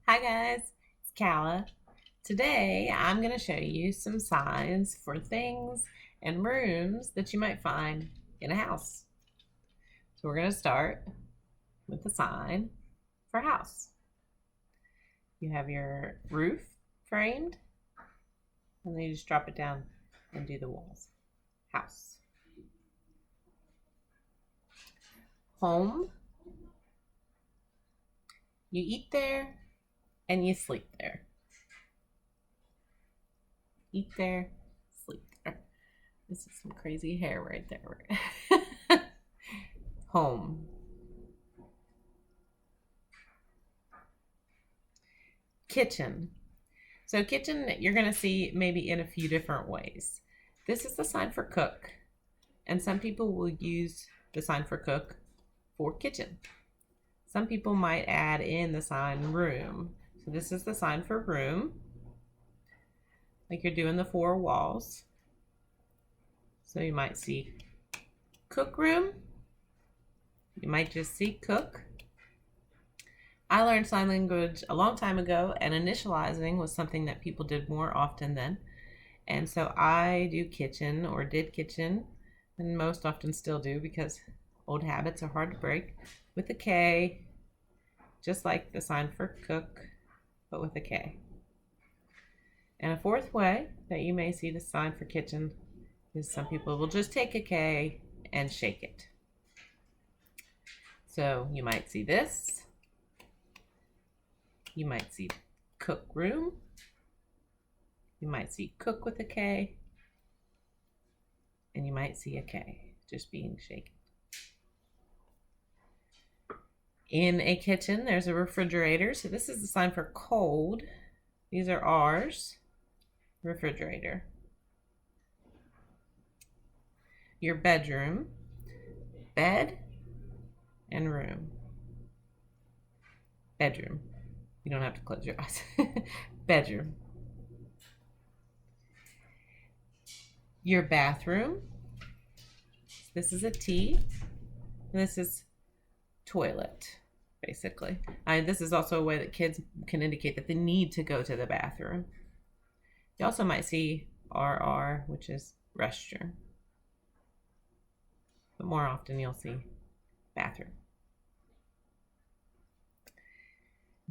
Hi guys, it's Calla. Today I'm going to show you some signs for things and rooms that you might find in a house. So we're going to start with the sign for house. You have your roof framed and then you just drop it down and do the walls. House. Home. You eat there and you sleep there. Eat there, sleep there. This is some crazy hair right there. Home. Kitchen. So kitchen, you're going to see maybe in a few different ways. This is the sign for cook, and some people will use the sign for cook for kitchen. Some people might add in the sign room. So this is the sign for room, like you're doing the four walls. So you might see cook room. You might just see cook. I learned sign language a long time ago, and initializing was something that people did more often then. And so I do kitchen, or did kitchen, and most often still do because old habits are hard to break, with a K, just like the sign for cook, but with a K. And a fourth way that you may see the sign for kitchen is some people will just take a K and shake it. So you might see this. You might see cook room. You might see cook with a K. And you might see a K just being shaken. In a kitchen, there's a refrigerator. So this is the sign for cold. These are R's. Refrigerator. Your bedroom. Bed and room. Bedroom. You don't have to close your eyes. Bedroom. Your bathroom. This is a T. And this is toilet, basically. This is also a way that kids can indicate that they need to go to the bathroom. You also might see RR, which is restroom. But more often you'll see bathroom.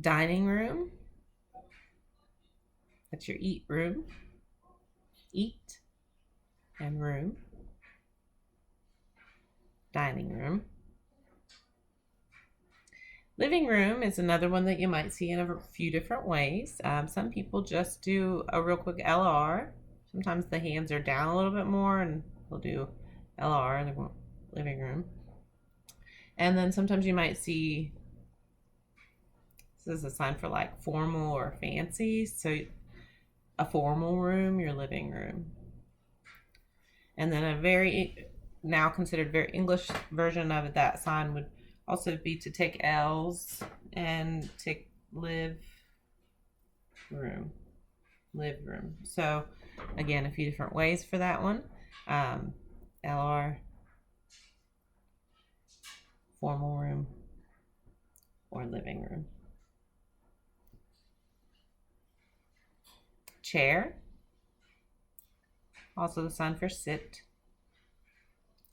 Dining room. That's your eat room. Eat and room. Dining room. Living room is another one that you might see in a few different ways. Some people just do a real quick LR. Sometimes the hands are down a little bit more and they'll do LR in the living room. And then sometimes you might see, this is a sign for like formal or fancy. So a formal room, your living room. And then a very, now considered very English version of that sign would also be to take L's and take live room. So again, a few different ways for that one. LR, formal room, or living room. Chair, also the sign for sit.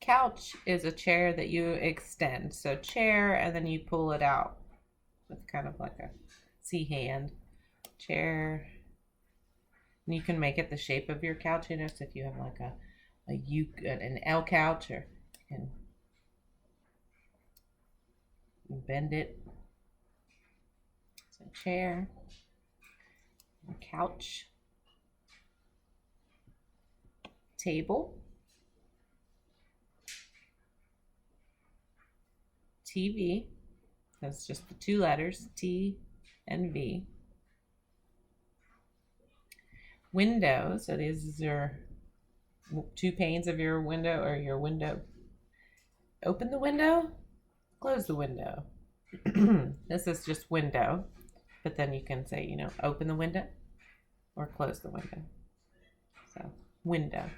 Couch is a chair that you extend. So chair, and then you pull it out with kind of like a C hand. Chair. And you can make it the shape of your couch, so if you have like an L couch, or you can bend it. So chair, couch, table, TV. That's just the two letters, T and V. Window, so these are two panes of your window, or your window. Open the window, close the window. This is just window, but then you can say, open the window or close the window. So window.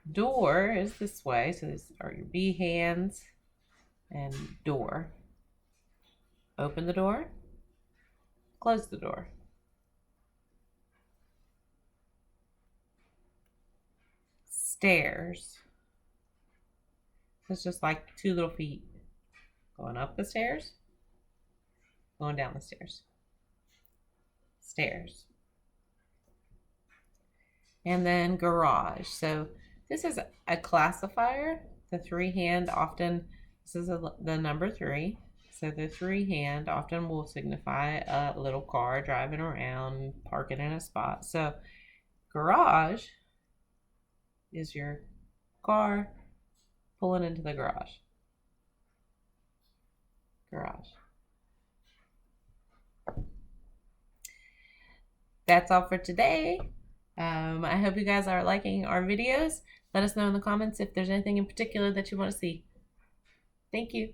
Door is this way, so these are your B hands and door. Open the door, close the door. Stairs. It's just like two little feet going up the stairs, going down the stairs. Stairs. And then garage. So this is a classifier. The three hand often, this is the number 3. So the 3 hand often will signify a little car driving around, parking in a spot. So garage is your car pulling into the garage. Garage. That's all for today. I hope you guys are liking our videos. Let us know in the comments if there's anything in particular that you want to see. Thank you.